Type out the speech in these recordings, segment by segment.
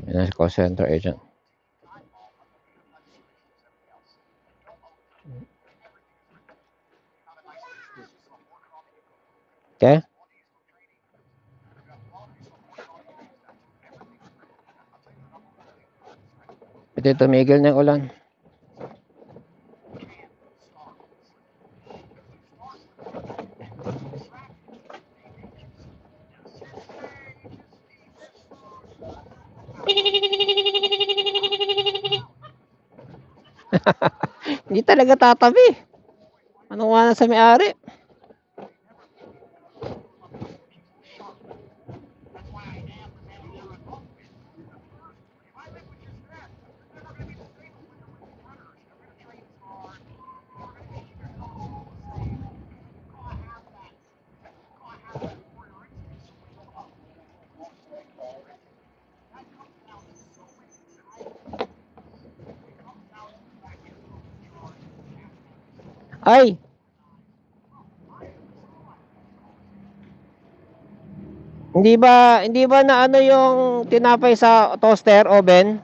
Yan ang call center agent. Okay? Ito tumigil na yung ulan. Hindi talaga tatabi. Anong wala sa may-ari? Ay! Hindi ba na ano yung tinapay sa toaster oven?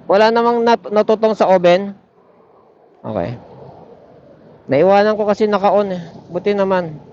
Wala namang natutong sa oven? Okay. Naiwanan ko kasi naka-on eh. Buti naman.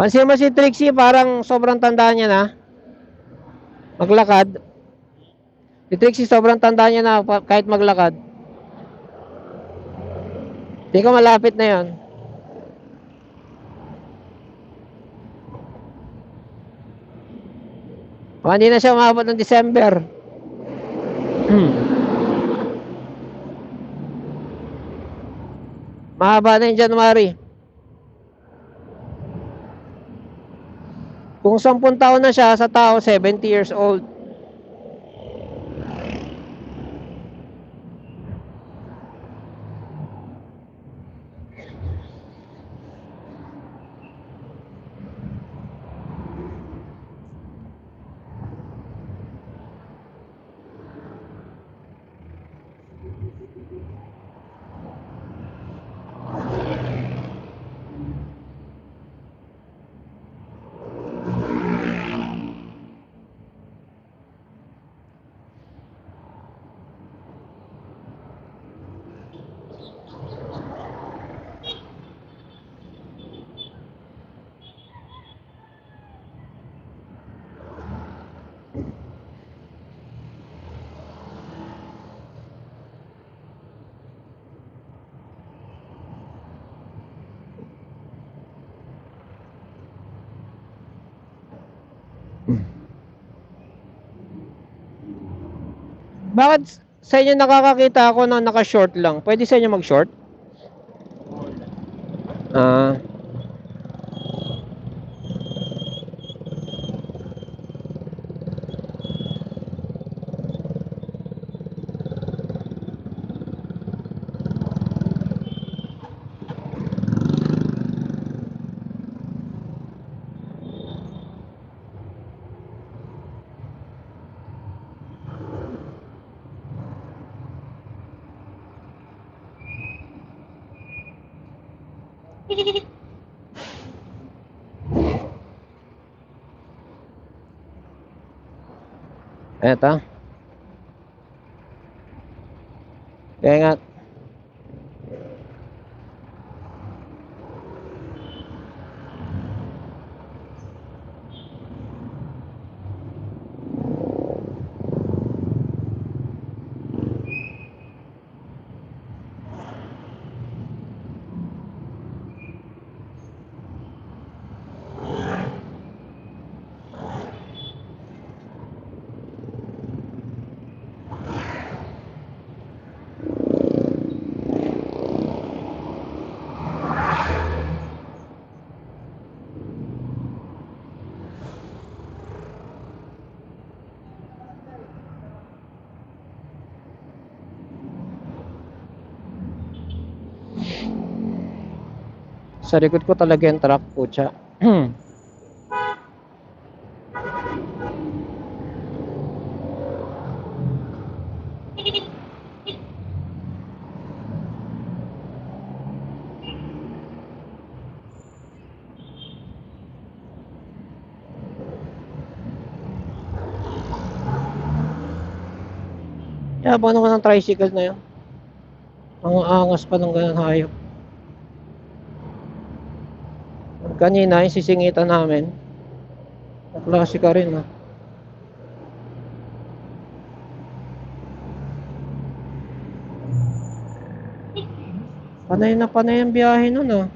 Pansin mo si Trixie, parang sobrang tanda niya na maglakad. Si Trixie, sobrang tanda niya na kahit maglakad. Hindi ko malapit na yon. Hindi na siya umabot ng December. Mahaba na yung January. Kung 10 taon na siya sa tao, 70 years old. Bakit sa inyo nakakakita ako na naka-short lang? Pwede sa inyo mag-short? Ah, Eto. Kaya nga, sa likod ko talaga yung truck, putya. Yabang naman ng tricycle na yun. Ang angas pa ng ganun hayop. Kanina, yung sisingitan namin. Klase ka rin, ha. Panay na panay ang biyahe nun, ha.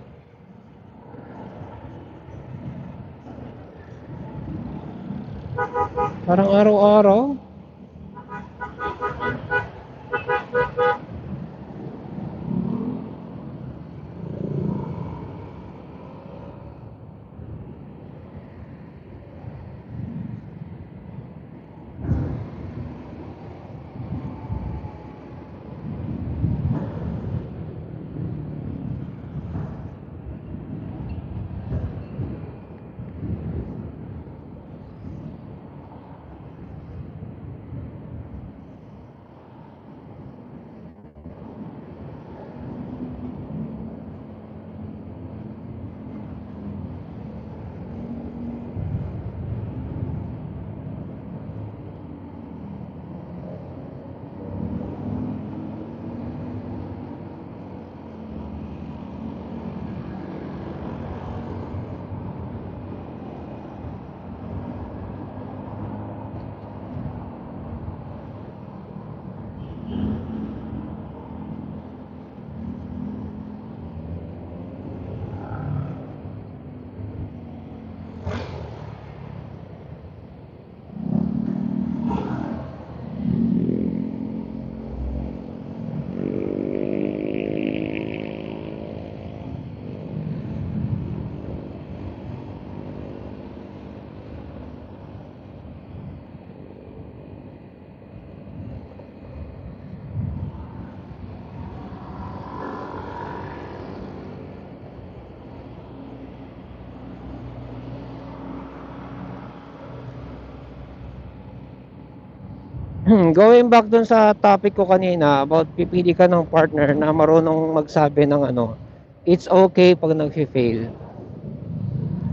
Parang araw-araw. Going back dun sa topic ko kanina about pipili ka ng partner na marunong magsabi ng ano, it's okay pag nag-fail.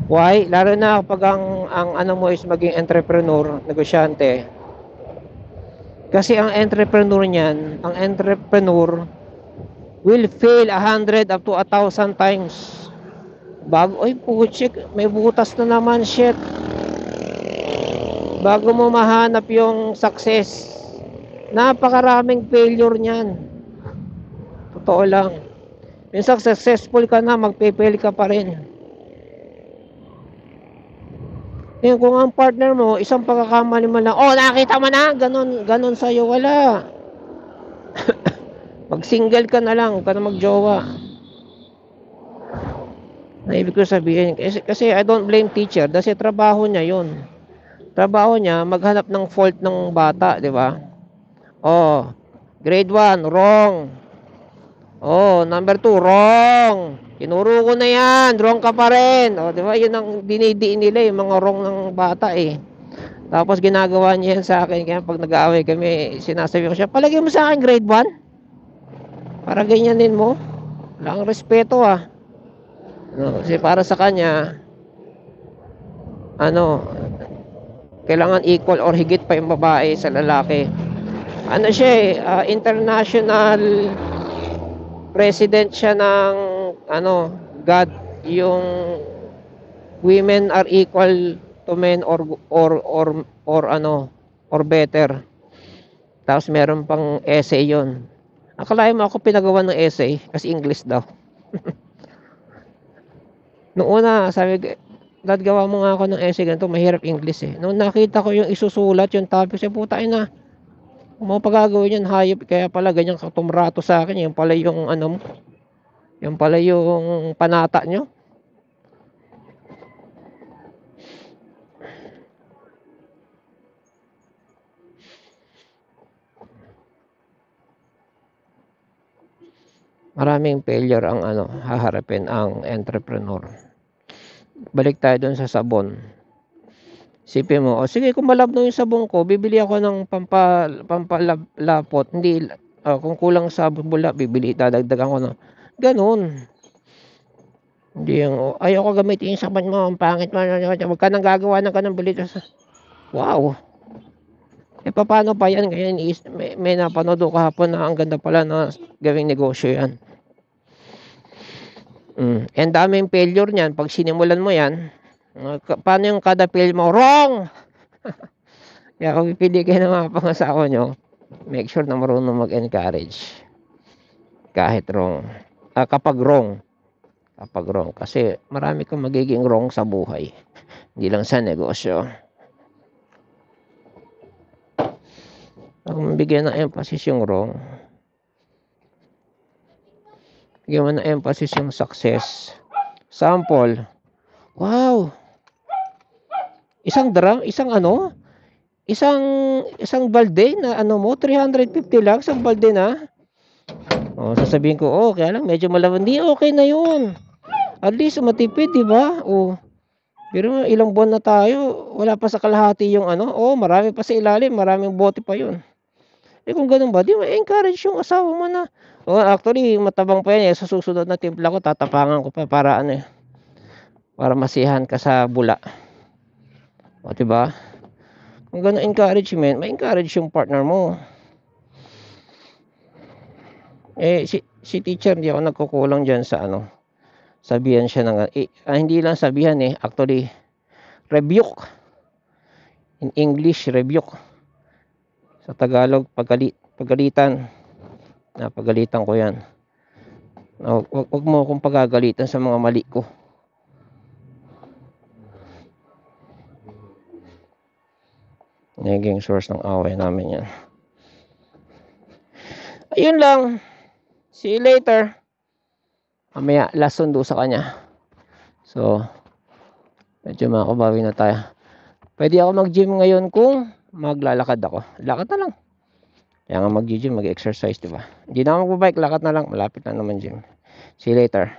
Why? Lalo na kapag ang ano mo is maging entrepreneur, negosyante. Kasi ang entrepreneur niyan, ang entrepreneur will fail 100 up to 1,000 times. Bago, oy puchik, may butas na naman, shit. Bago mo mahanap yung success, napakaraming failure niyan. Totoo lang. Minsan successful ka na, magpe-fail ka pa rin. Yung kung ang partner mo, isang pagkakamali mo lang, oh nakita mo na, ganun sa'yo, wala. Mag-single ka na lang, huwag ka na mag-jowa. Na ibig ko sabihin, kasi I don't blame teacher, kasi trabaho niya yun. Trabaho niya, maghanap ng fault ng bata, di ba? Oh, grade 1, wrong. Oh, number 2, wrong. Tinuro ko na yan, wrong ka pa rin. Oh, di ba? Yun ang dinidiin nila, yung mga wrong ng bata eh. Tapos ginagawa niya yan sa akin, kaya pag nag-aaway kami, sinasabi ko siya, palagay mo sa akin grade 1? Para ganyanin mo? Wala kang respeto ah. No, kasi para sa kanya, ano, kailangan equal or higit pa yung babae sa lalaki. Ano siya international president siya ng ano, God, yung women are equal to men or ano, or better. Tapos meron pang essay yon. Akalain mo ako pinagawa ng essay kasi English daw. Noong una, sabi ko, Dad, gawa mo nga ako ng essay ganito, mahirap English eh. Noong nakita ko yung isusulat, yung topic, sa puta na, kung mo pagagawin yan, hayop, kaya pala ganyan katumrato sa akin, yung pala yung ano, yung pala yung panata nyo. Maraming failure ang ano, haharapin ang entrepreneur. Balik tayo dun sa sabon. Isipin mo, o sige kung malabnaw yung sabon ko, bibili ako ng pampalapot. Hindi, kung kulang sa bula, bibili, dadagdagan ko na. Ganun. Hindi yung, ayoko gamitin yung sabon mo, ang pangit mo, huwag ka nang gagawa ng kanang bili. Wow. Paano pa yan? Ngayon, may napanood ko kahapon na ang ganda pala na gawing negosyo yan. And daming failure niyan. Pag sinimulan mo yan, paano yung kada fail mo? Wrong! Kaya kung pipili kayo ng mga pangasawa nyo, make sure na marunong mag-encourage. Kahit wrong. Kapag wrong. Kapag wrong. Kasi marami kang magiging wrong sa buhay. Hindi lang sa negosyo. Kung bigyan ng emphasis yung wrong, bigyan mo ng emphasis yung success. Sample. Wow! Isang balde na ano mo, 350 lang, isang balde na. Sasabihin ko, kaya lang medyo malaman. Di, okay na yun. At least matipid, di ba? Pero ilang buwan na tayo, wala pa sa kalahati yung ano. Marami pa sa ilalim, maraming bote pa yun. Kung ganun ba, di ma-encourage yung asawa mo na. Actually, matabang pa yan. Sa susunod na timpla ko, tatapangan ko pa para para masihan ka sa bula. Diba? Kung ganun encouragement, ma-encourage yung partner mo. Si teacher, hindi ako nagkukulang dyan sa sabihan siya ng, hindi lang sabihan actually, rebuke. In English, rebuke. Sa Tagalog, pagalitan. Pagalitan ko yan. Wag mo akong pagagalitan sa mga mali ko. Naging source ng away namin yan. Ayun lang. See you later. Mamaya, last sundo sa kanya. So, medyo makabawi na tayo. Pwede ako mag-gym ngayon kung maglalakad ako. Lakad na lang. Kaya nga mag-gym, mag-exercise, diba? Hindi na ako mag-bike, lakad na lang. Malapit na naman gym. See you later.